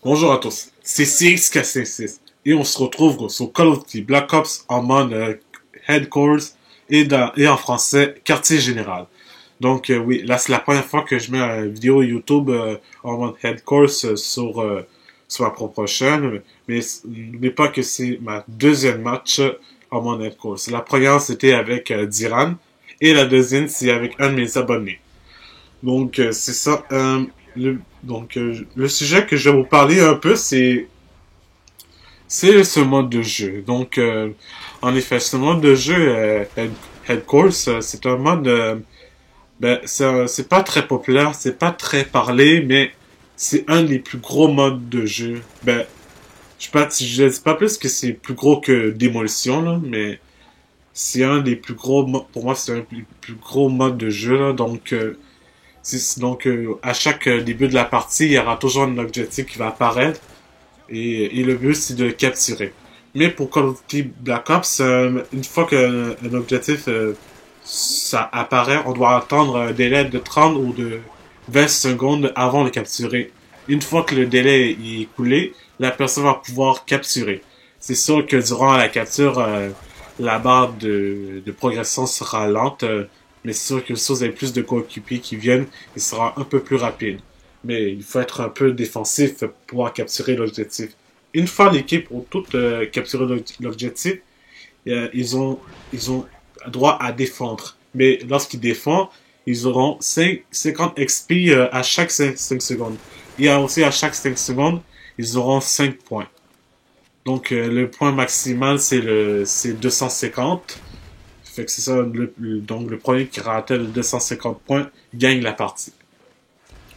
Bonjour à tous, c'est CXK66 et on se retrouve sur Call of Duty Black Ops en mode Headquarters et en français Quartier Général. Donc oui, là c'est la première fois que je mets une vidéo YouTube en mode Headquarters sur ma propre chaîne, mais n'oubliez pas que c'est ma deuxième match en mode Headquarters. La première c'était avec Diran et la deuxième c'est avec un de mes abonnés. Donc, c'est ça. Le sujet que je vais vous parler un peu, c'est ce mode de jeu. Donc, en effet, ce mode de jeu, Head Course, c'est un mode, c'est pas très populaire, c'est pas très parlé, mais c'est un des plus gros modes de jeu. Je dis pas plus que c'est plus gros que Démolition, là, mais c'est un des plus gros, pour moi, c'est un des plus gros modes de jeu, là. Donc, à chaque début de la partie, il y aura toujours un objectif qui va apparaître et le but, c'est de le capturer. Mais pour Call of Duty Black Ops, une fois qu'un objectif ça apparaît, on doit attendre un délai de 30 ou de 20 secondes avant de le capturer. Une fois que le délai est écoulé, la personne va pouvoir capturer. C'est sûr que durant la capture, la barre de progression sera lente, mais c'est sûr que si vous avez plus de coéquipiers qui viennent, il sera un peu plus rapide. Mais il faut être un peu défensif pour pouvoir capturer l'objectif. Une fois l'équipe ont toutes capturé l'objectif, ils ont droit à défendre. Mais lorsqu'ils défendent, ils auront 50 XP à chaque 5 secondes. Et aussi à chaque 5 secondes, ils auront 5 points. Donc le point maximal c'est 250. Fait que c'est ça, donc le premier qui rappelle 250 points gagne la partie.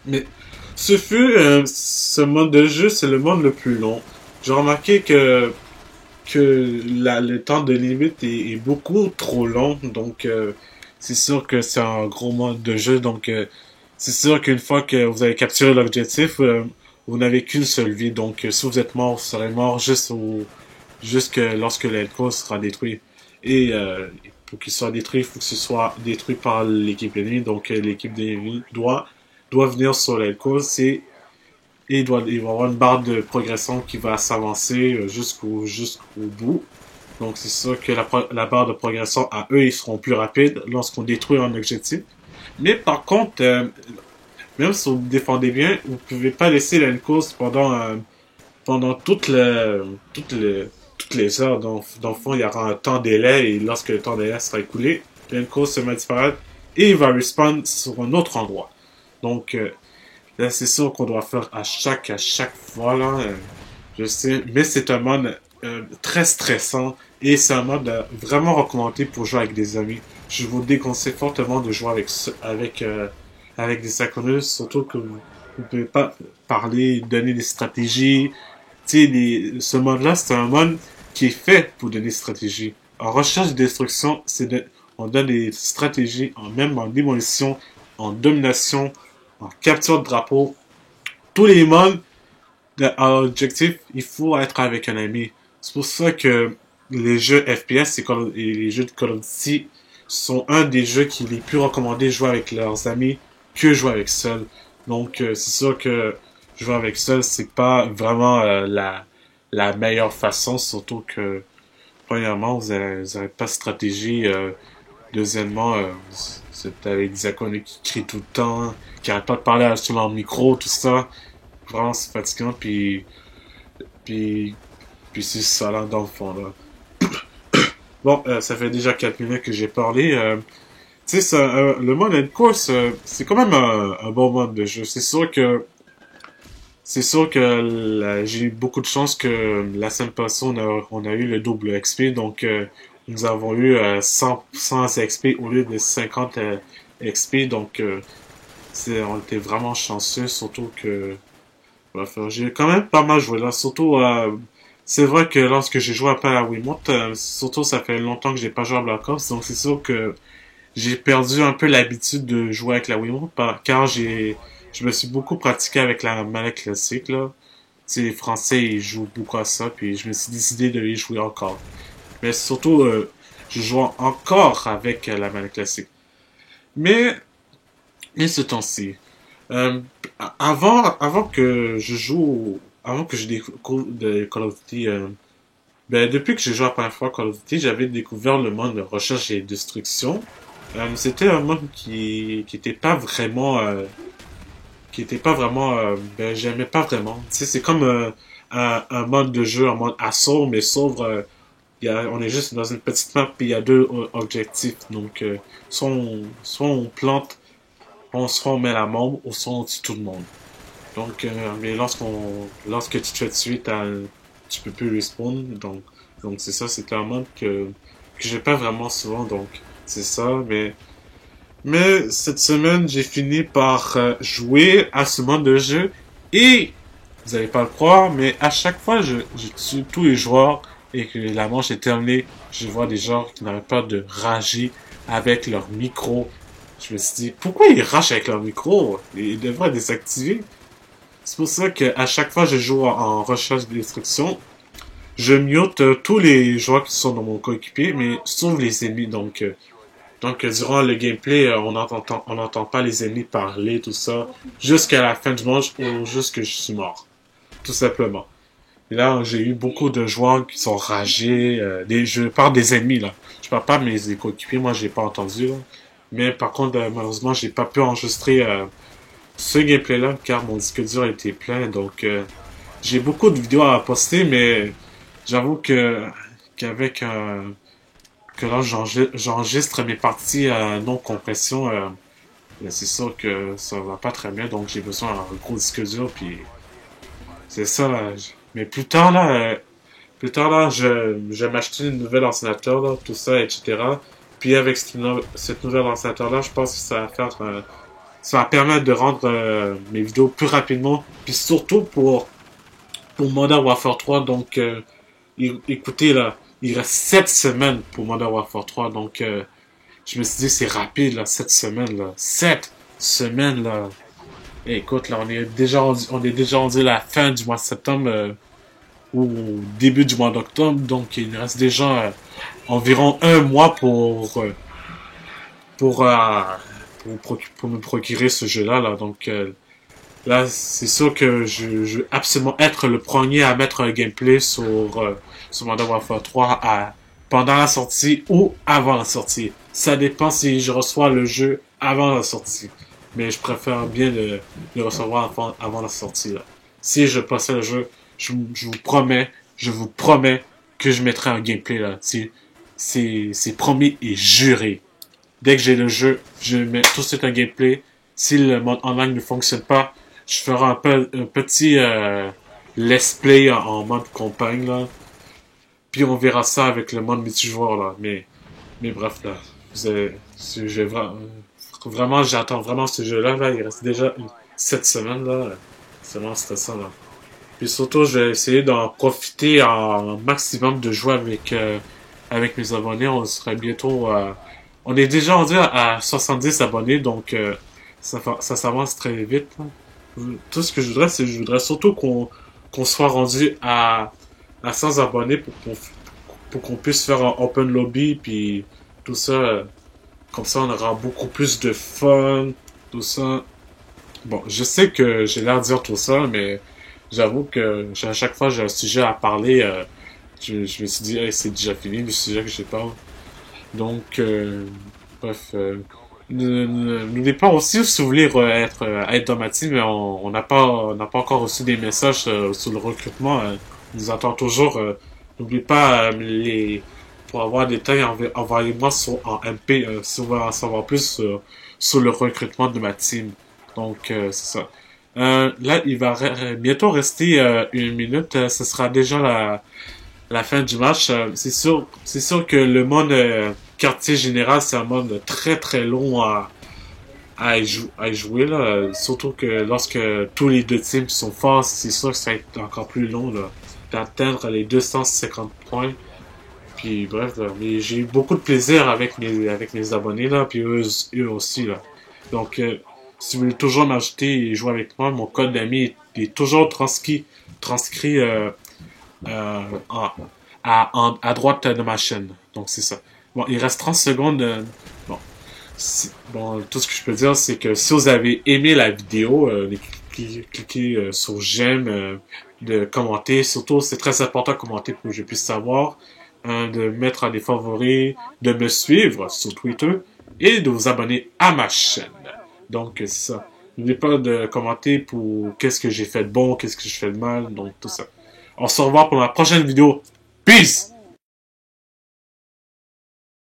Mais ce mode de jeu, c'est le mode le plus long. J'ai remarqué que le temps de limite est beaucoup trop long, donc c'est sûr que c'est un gros mode de jeu, donc c'est sûr qu'une fois que vous avez capturé l'objectif, vous n'avez qu'une seule vie, donc si vous êtes mort, vous serez mort juste lorsque l'Elco sera détruit. Et pour qu'il soit détruit, il faut que ce soit détruit par l'équipe ennemie, donc l'équipe ennemie doit venir sur l'Elco, et il va y avoir une barre de progression qui va s'avancer jusqu'au bout. Donc c'est sûr que la barre de progression à eux, ils seront plus rapides lorsqu'on détruit un objectif. Mais par contre, même si vous défendez bien, vous pouvez pas laisser la course pendant toutes les heures. Dans le fond, il y aura un temps délai et lorsque le temps délai sera écoulé, la course se met à disparaître et il va respawn sur un autre endroit. Donc là, c'est sûr qu'on doit faire à chaque fois, là. Je sais, mais c'est un mode très stressant et c'est un mode vraiment recommandé pour jouer avec des amis. Je vous déconseille fortement de jouer avec des inconnus, surtout que vous ne pouvez pas parler, donner des stratégies. Tu sais, ce mode-là, c'est un mode qui est fait pour donner des stratégies. En recherche de destruction, on donne des stratégies, même en démolition, en domination, en capture de drapeau. Tous les modes à l'objectif, il faut être avec un ami. C'est pour ça que les jeux FPS et les jeux de Call of Duty sont un des jeux qui est les plus recommandés jouer avec leurs amis que jouer avec seul. Donc c'est sûr que jouer avec seul, c'est pas vraiment la meilleure façon, surtout que premièrement, vous avez pas de stratégie. Deuxièmement, vous êtes avec des inconnus qui crient tout le temps, qui arrêtent pas de parler sur leur micro, tout ça. Vraiment, c'est fatigant, puis, puis c'est ça, là, dans le fond, là. Bon, ça fait déjà 4 minutes que j'ai parlé. Tu sais, le mode end course, c'est quand même un bon mode de jeu. C'est sûr que j'ai eu beaucoup de chance que la semaine passée, on a eu le double XP, donc nous avons eu 100 XP au lieu de 50 XP, donc on était vraiment chanceux, surtout que bref, j'ai quand même pas mal joué là. Surtout, c'est vrai que lorsque j'ai joué un peu à la Wiimote, surtout ça fait longtemps que j'ai pas joué à Black Ops, donc c'est sûr que j'ai perdu un peu l'habitude de jouer avec la Wiimote, car je me suis beaucoup pratiqué avec la manette classique là. Tu sais, les Français ils jouent beaucoup à ça, puis je me suis décidé de y jouer encore. Mais surtout, je joue encore avec la manette classique. Mais, mais ce temps-ci, euh, avant que je joue avant que je découvre de Call of Duty, ben, depuis que j'ai joué la première fois à Call of Duty, j'avais découvert le mode de recherche et destruction. C'était un mode qui était pas vraiment, ben, j'aimais pas vraiment. Tu sais, c'est comme un mode de jeu, un mode assaut, mais sauf, on est juste dans une petite map, puis il y a deux objectifs. Donc, soit on plante, soit on met la bombe, ou soit on tue tout le monde. Donc, mais lorsque tu te fais tuer, tu peux plus respawn. Donc c'est ça, c'est un mode que j'ai pas vraiment souvent. Donc, c'est ça. Mais cette semaine, j'ai fini par jouer à ce mode de jeu. Et, vous allez pas le croire, mais à chaque fois, je tue tous les joueurs et que la manche est terminée, je vois des gens qui n'arrêtent pas de rager avec leur micro. Je me suis dit, pourquoi ils ragent avec leur micro? Ils devraient désactiver. C'est pour ça qu'à chaque fois que je joue en recherche de destruction, je mute tous les joueurs qui sont dans mon coéquipier, mais sauf les ennemis. Donc durant le gameplay, on n'entend pas les ennemis parler, tout ça, jusqu'à la fin du match ou jusqu'à je suis mort. Tout simplement. Et là, j'ai eu beaucoup de joueurs qui sont ragés. Je parle des ennemis, là. Je parle pas de mes coéquipiers, moi j'ai pas entendu. Là. Mais par contre, malheureusement, j'ai pas pu enregistrer ce gameplay-là car mon disque dur était plein. Donc j'ai beaucoup de vidéos à poster, mais j'avoue qu'avec que là j'enregistre mes parties à non compression, c'est sûr que ça va pas très bien. Donc j'ai besoin d'un gros disque dur, puis c'est ça là. Mais plus tard là, je vais m'acheter une nouvelle ordinateur là, tout ça, etc. Puis avec cette nouvelle ordinateur là, je pense que ça va permettre de rendre mes vidéos plus rapidement, puis surtout pour Modern Warfare 3. Donc, écoutez là, il reste 7 semaines pour Modern Warfare 3. Donc, je me suis dit c'est rapide là, 7 semaines là, 7 semaines là. Et écoute là, on est déjà rendu à la fin du mois de septembre ou au début du mois d'octobre. Donc, il reste déjà environ un mois pour, euh, pour me procurer ce jeu-là. Là. Donc là, c'est sûr que je veux absolument être le premier à mettre un gameplay sur Modern Warfare 3 pendant la sortie ou avant la sortie. Ça dépend si je reçois le jeu avant la sortie. Mais je préfère bien le recevoir avant la sortie. Là. Si je possède le jeu, je vous promets que je mettrai un gameplay là. C'est promis et juré. Dès que j'ai le jeu, je mets tout de suite un gameplay. Si le mode online ne fonctionne pas, je ferai un petit let's play en mode campagne là. Puis on verra ça avec le mode multijoueur là. Mais bref là, vraiment j'attends vraiment ce jeu là. Il reste déjà 7 semaines là. C'est vraiment stressant là. Puis surtout, je vais essayer d'en profiter un maximum de jouer avec mes abonnés. On serait bientôt on est déjà rendu à 70 abonnés, donc ça s'avance très vite. Là. Tout ce que je voudrais surtout qu'on soit rendu à 100 abonnés pour qu'on puisse faire un open lobby, puis tout ça. Comme ça, on aura beaucoup plus de fun, tout ça. Bon, je sais que j'ai l'air de dire tout ça, mais j'avoue que à chaque fois que j'ai un sujet à parler, je me suis dit, hey, c'est déjà fini le sujet que je parle. Donc, bref, n'oubliez pas aussi si vous voulez être dans ma team, mais on n'a pas encore reçu des messages sur le recrutement. On nous attend toujours. N'oubliez pas pour avoir des détails, envoyez-moi en MP si vous voulez en savoir plus sur le recrutement de ma team. Donc, c'est ça. Là, il va bientôt rester 1 minute. Ce sera déjà la fin du match. C'est sûr que le mode quartier général, c'est un mode très très long à y jouer là. Surtout que lorsque tous les deux teams sont forts, c'est sûr que ça va être encore plus long là, d'atteindre les 250 points. Puis bref, là, mais j'ai eu beaucoup de plaisir avec mes abonnés là, puis eux aussi là. Donc si vous voulez toujours m'ajouter et jouer avec moi, mon code d'ami est toujours transcrit en- à droite de ma chaîne. Donc c'est ça. Bon, il reste 30 secondes. Bon, tout ce que je peux dire, c'est que si vous avez aimé la vidéo, cliquez sur j'aime, de commenter. Surtout, c'est très important de commenter pour que je puisse savoir, de mettre des favoris, de me suivre sur Twitter et de vous abonner à ma chaîne. Donc, c'est ça. N'oubliez pas de commenter pour qu'est-ce que j'ai fait de bon, qu'est-ce que je fais de mal, donc tout ça. On se revoit pour la prochaine vidéo. Peace!